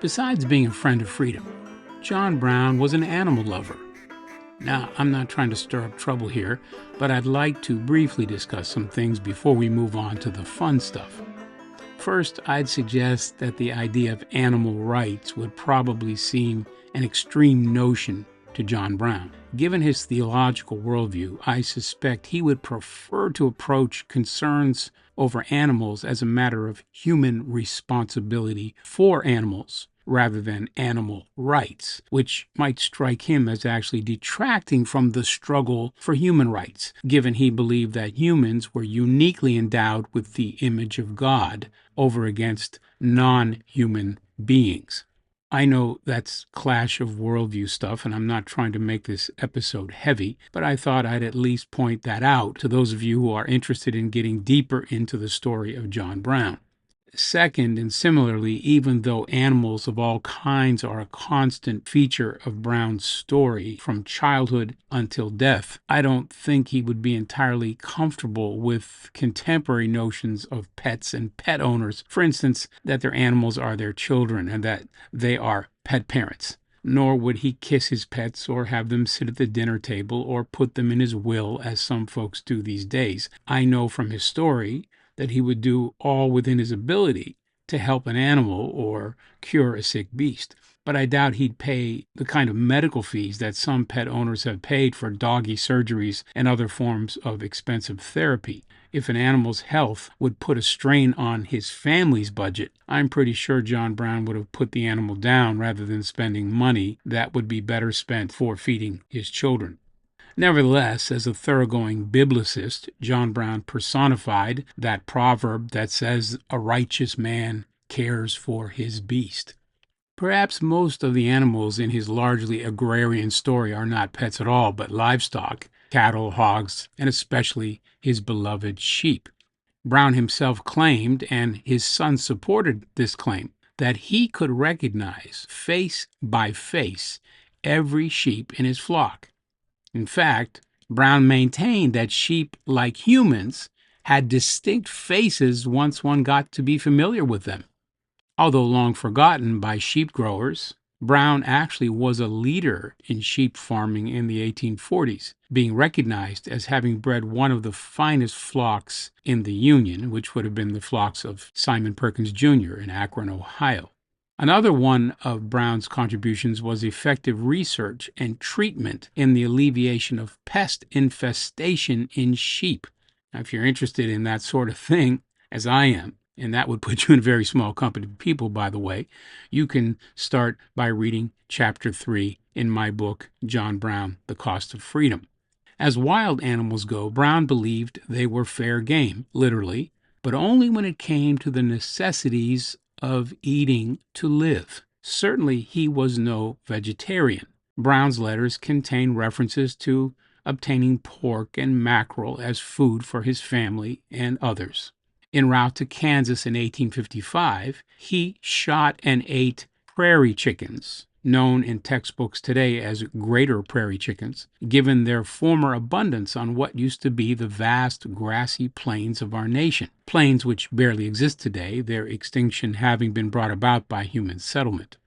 Besides being a friend of freedom, John Brown was an animal lover. Now, I'm not trying to stir up trouble here, but I'd like to briefly discuss some things before we move on to the fun stuff. First, I'd suggest that the idea of animal rights would probably seem an extreme notion to John Brown. Given his theological worldview, I suspect he would prefer to approach concerns over animals as a matter of human responsibility for animals rather than animal rights, which might strike him as actually detracting from the struggle for human rights, given he believed that humans were uniquely endowed with the image of God over against non-human beings. I know that's clash of worldview stuff, and I'm not trying to make this episode heavy, but I thought I'd at least point that out to those of you who are interested in getting deeper into the story of John Brown. Second, and similarly, even though animals of all kinds are a constant feature of Brown's story from childhood until death, I don't think he would be entirely comfortable with contemporary notions of pets and pet owners. For instance, that their animals are their children and that they are pet parents. Nor would he kiss his pets or have them sit at the dinner table or put them in his will, as some folks do these days. I know from his story that he would do all within his ability to help an animal or cure a sick beast. But I doubt he'd pay the kind of medical fees that some pet owners have paid for doggy surgeries and other forms of expensive therapy. If an animal's health would put a strain on his family's budget, I'm pretty sure John Brown would have put the animal down rather than spending money that would be better spent for feeding his children. Nevertheless, as a thoroughgoing biblicist, John Brown personified that proverb that says, "A righteous man cares for his beast." Perhaps most of the animals in his largely agrarian story are not pets at all, but livestock, cattle, hogs, and especially his beloved sheep. Brown himself claimed, and his son supported this claim, that he could recognize face by face every sheep in his flock. In fact, Brown maintained that sheep, like humans, had distinct faces once one got to be familiar with them. Although long forgotten by sheep growers, Brown actually was a leader in sheep farming in the 1840s, being recognized as having bred one of the finest flocks in the Union, which would have been the flocks of Simon Perkins Jr. in Akron, Ohio. Another one of Brown's contributions was effective research and treatment in the alleviation of pest infestation in sheep. Now, if you're interested in that sort of thing, as I am, and that would put you in a very small company of people, by the way, you can start by reading Chapter 3 in my book, John Brown, The Cost of Freedom. As wild animals go, Brown believed they were fair game, literally, but only when it came to the necessities of eating to live. Certainly, he was no vegetarian. Brown's letters contain references to obtaining pork and mackerel as food for his family and others. En route to Kansas in 1855, he shot and ate prairie chickens, known in textbooks today as greater prairie chickens, given their former abundance on what used to be the vast grassy plains of our nation, plains which barely exist today, their extinction having been brought about by human settlement.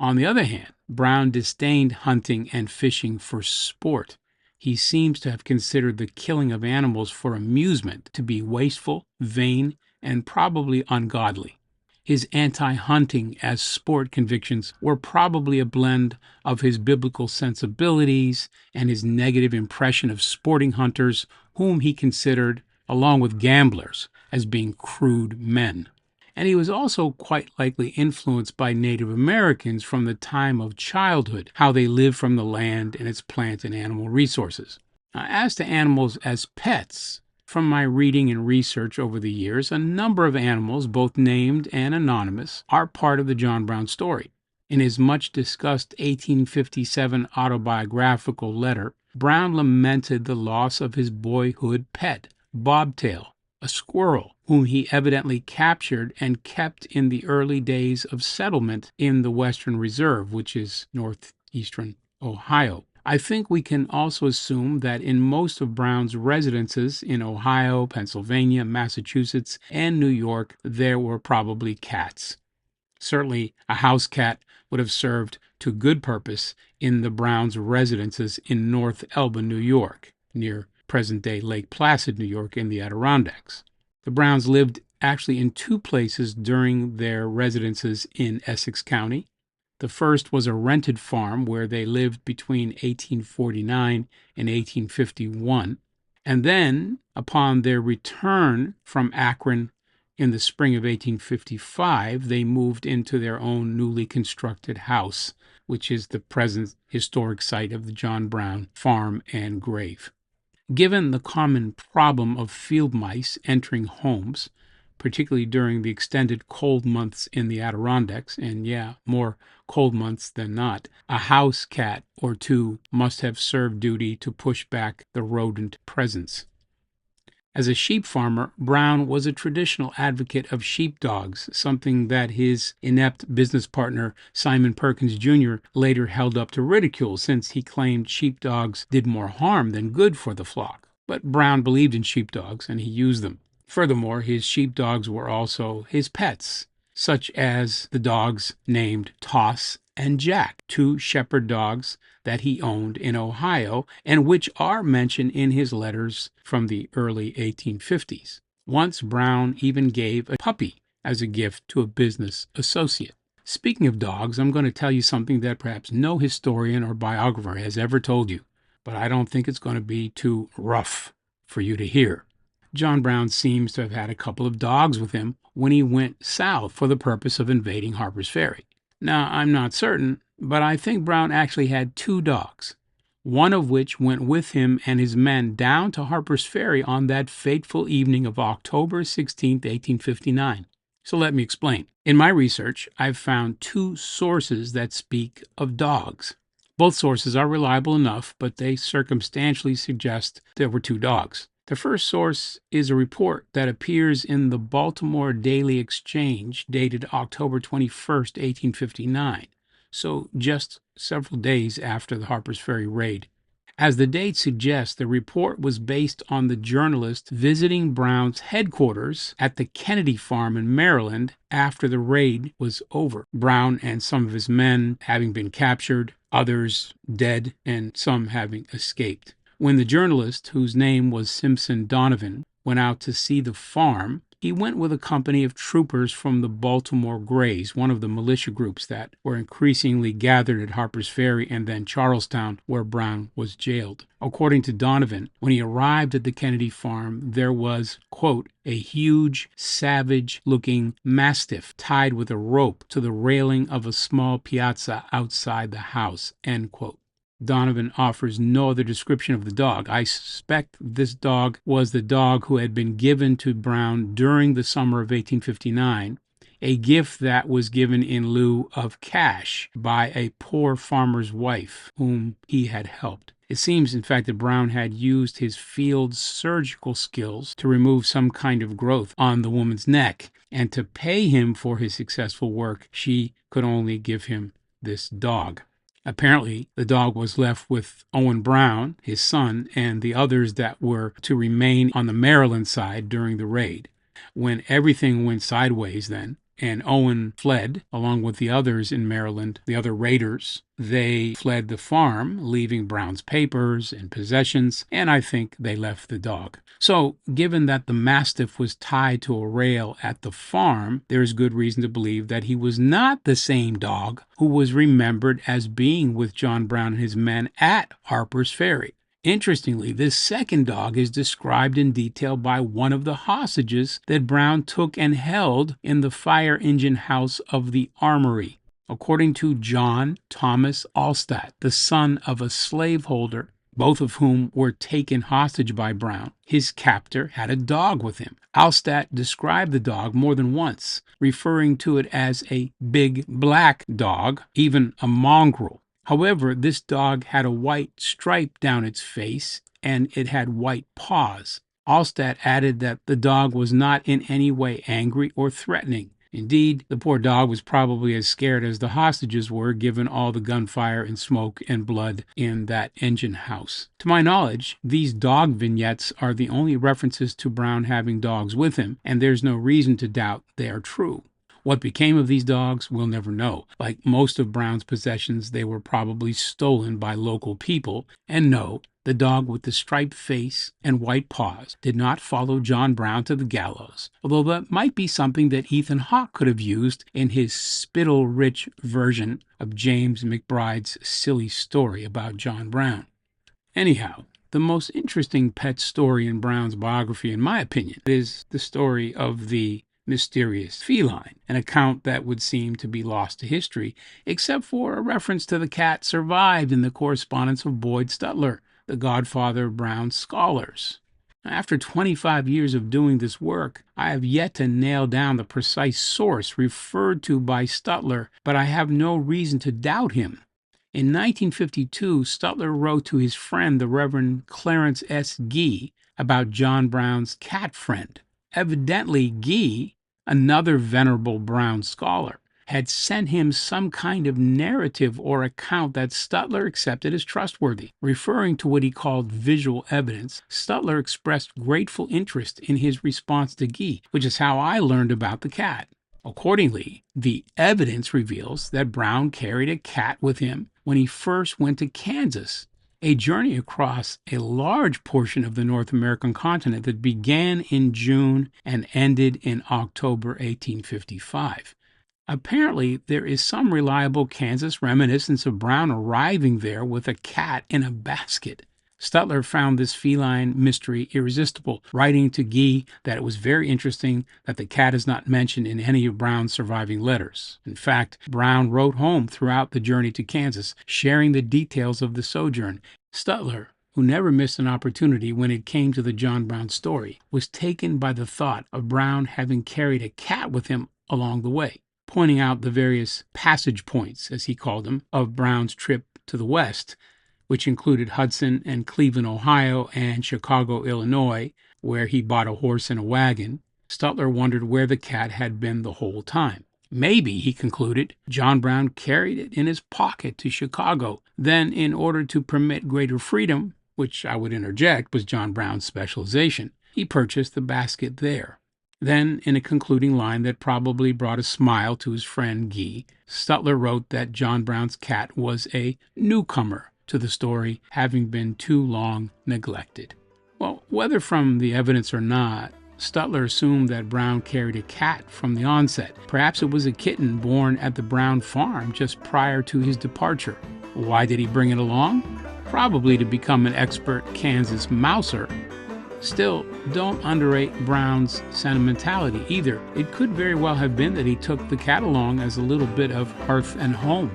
On the other hand, Brown disdained hunting and fishing for sport. He seems to have considered the killing of animals for amusement to be wasteful, vain, and probably ungodly. His anti-hunting as sport convictions were probably a blend of his biblical sensibilities and his negative impression of sporting hunters, whom he considered, along with gamblers, as being crude men. And he was also quite likely influenced by Native Americans from the time of childhood, how they lived from the land and its plant and animal resources. Now, as to animals as pets, from my reading and research over the years, a number of animals, both named and anonymous, are part of the John Brown story. In his much-discussed 1857 autobiographical letter, Brown lamented the loss of his boyhood pet, Bobtail, a squirrel, whom he evidently captured and kept in the early days of settlement in the Western Reserve, which is northeastern Ohio. I think we can also assume that in most of Brown's residences in Ohio, Pennsylvania, Massachusetts, and New York, there were probably cats. Certainly, a house cat would have served to good purpose in the Browns' residences in North Elba, New York, near present-day Lake Placid, New York, in the Adirondacks. The Browns lived actually in two places during their residences in Essex County. The first was a rented farm where they lived between 1849 and 1851. And then, upon their return from Akron in the spring of 1855, they moved into their own newly constructed house, which is the present historic site of the John Brown farm and grave. Given the common problem of field mice entering homes, particularly during the extended cold months in the Adirondacks, and yeah, more cold months than not, a house cat or two must have served duty to push back the rodent presence. As a sheep farmer, Brown was a traditional advocate of sheepdogs, something that his inept business partner, Simon Perkins Jr., later held up to ridicule since he claimed sheepdogs did more harm than good for the flock. But Brown believed in sheepdogs and he used them. Furthermore, his sheepdogs were also his pets, such as the dogs named Toss and Jack, two shepherd dogs that he owned in Ohio and which are mentioned in his letters from the early 1850s. Once Brown even gave a puppy as a gift to a business associate. Speaking of dogs, I'm going to tell you something that perhaps no historian or biographer has ever told you, but I don't think it's going to be too rough for you to hear. John Brown seems to have had a couple of dogs with him when he went south for the purpose of invading Harper's Ferry. Now, I'm not certain, but I think Brown actually had two dogs, one of which went with him and his men down to Harper's Ferry on that fateful evening of October 16, 1859. So let me explain. In my research, I've found two sources that speak of dogs. Both sources are reliable enough, but they circumstantially suggest there were two dogs. The first source is a report that appears in the Baltimore Daily Exchange dated October 21st, 1859, so just several days after the Harper's Ferry raid. As the date suggests, the report was based on the journalist visiting Brown's headquarters at the Kennedy farm in Maryland after the raid was over. Brown and some of his men having been captured, others dead, and some having escaped. When the journalist, whose name was Simpson Donovan, went out to see the farm, he went with a company of troopers from the Baltimore Greys, one of the militia groups that were increasingly gathered at Harper's Ferry and then Charlestown, where Brown was jailed. According to Donovan, when he arrived at the Kennedy farm, there was, quote, a huge, savage-looking mastiff tied with a rope to the railing of a small piazza outside the house, end quote. Donovan offers no other description of the dog. I suspect this dog was the dog who had been given to Brown during the summer of 1859, a gift that was given in lieu of cash by a poor farmer's wife whom he had helped. It seems, in fact, that Brown had used his field surgical skills to remove some kind of growth on the woman's neck, and to pay him for his successful work, she could only give him this dog. Apparently, the dog was left with Owen Brown, his son, and the others that were to remain on the Maryland side during the raid. When everything went sideways then, and Owen fled along with the others in Maryland, the other raiders, they fled the farm, leaving Brown's papers and possessions, and I think they left the dog. So, given that the mastiff was tied to a rail at the farm, there is good reason to believe that he was not the same dog who was remembered as being with John Brown and his men at Harper's Ferry. Interestingly, this second dog is described in detail by one of the hostages that Brown took and held in the fire engine house of the armory. According to John Thomas Alstott, the son of a slaveholder, both of whom were taken hostage by Brown, his captor had a dog with him. Alstott described the dog more than once, referring to it as a big black dog, even a mongrel. However, this dog had a white stripe down its face, and it had white paws. Alstott added that the dog was not in any way angry or threatening. Indeed, the poor dog was probably as scared as the hostages were, given all the gunfire and smoke and blood in that engine house. To my knowledge, these dog vignettes are the only references to Brown having dogs with him, and there's no reason to doubt they are true. What became of these dogs, we'll never know. Like most of Brown's possessions, they were probably stolen by local people. And no, the dog with the striped face and white paws did not follow John Brown to the gallows, although that might be something that Ethan Hawke could have used in his spittle-rich version of James McBride's silly story about John Brown. Anyhow, the most interesting pet story in Brown's biography, in my opinion, is the story of the mysterious feline, an account that would seem to be lost to history, except for a reference to the cat survived in the correspondence of Boyd Stutler, the godfather of Brown's scholars. After 25 years of doing this work, I have yet to nail down the precise source referred to by Stutler, but I have no reason to doubt him. In 1952, Stutler wrote to his friend, the Reverend Clarence S. Gee, about John Brown's cat friend. Evidently, Gee, another venerable Brown scholar, had sent him some kind of narrative or account that Stutler accepted as trustworthy. Referring to what he called visual evidence, Stutler expressed grateful interest in his response to Gee, which is how I learned about the cat. Accordingly, the evidence reveals that Brown carried a cat with him when he first went to Kansas, a journey across a large portion of the North American continent that began in June and ended in October 1855. Apparently, there is some reliable Kansas reminiscence of Brown arriving there with a cat in a basket. Stutler found this feline mystery irresistible, writing to Gee that it was very interesting that the cat is not mentioned in any of Brown's surviving letters. In fact, Brown wrote home throughout the journey to Kansas, sharing the details of the sojourn. Stutler, who never missed an opportunity when it came to the John Brown story, was taken by the thought of Brown having carried a cat with him along the way, pointing out the various passage points, as he called them, of Brown's trip to the West, which included Hudson and Cleveland, Ohio, and Chicago, Illinois, where he bought a horse and a wagon. Stutler wondered where the cat had been the whole time. Maybe, he concluded, John Brown carried it in his pocket to Chicago. Then, in order to permit greater freedom, which I would interject was John Brown's specialization, he purchased the basket there. Then, in a concluding line that probably brought a smile to his friend Gee, Stutler wrote that John Brown's cat was a newcomer to the story, having been too long neglected. Well, whether from the evidence or not, Stutler assumed that Brown carried a cat from the onset. Perhaps it was a kitten born at the Brown farm just prior to his departure. Why did he bring it along? Probably to become an expert Kansas mouser. Still, don't underrate Brown's sentimentality either. It could very well have been that he took the cat along as a little bit of hearth and home.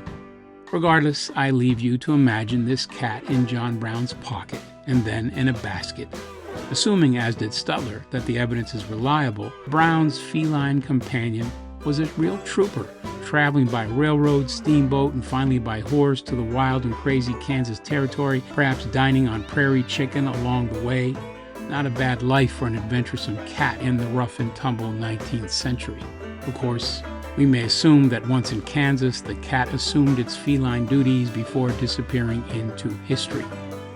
Regardless, I leave you to imagine this cat in John Brown's pocket and then in a basket. Assuming, as did Stutler, that the evidence is reliable, Brown's feline companion was a real trooper, traveling by railroad, steamboat, and finally by horse to the wild and crazy Kansas territory, perhaps dining on prairie chicken along the way. Not a bad life for an adventuresome cat in the rough and tumble 19th century. Of course, we may assume that once in Kansas, the cat assumed its feline duties before disappearing into history.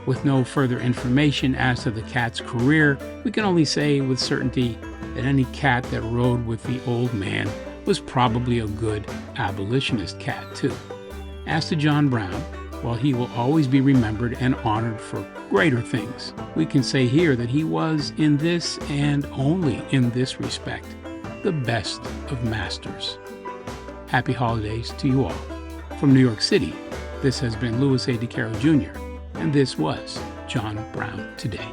With no further information as to the cat's career, we can only say with certainty that any cat that rode with the old man was probably a good abolitionist cat, too. As to John Brown, while he will always be remembered and honored for greater things, we can say here that he was, in this and only in this respect, the best of masters. Happy holidays to you all. From New York City, this has been Louis A. DeCaro Jr., and this was John Brown Today.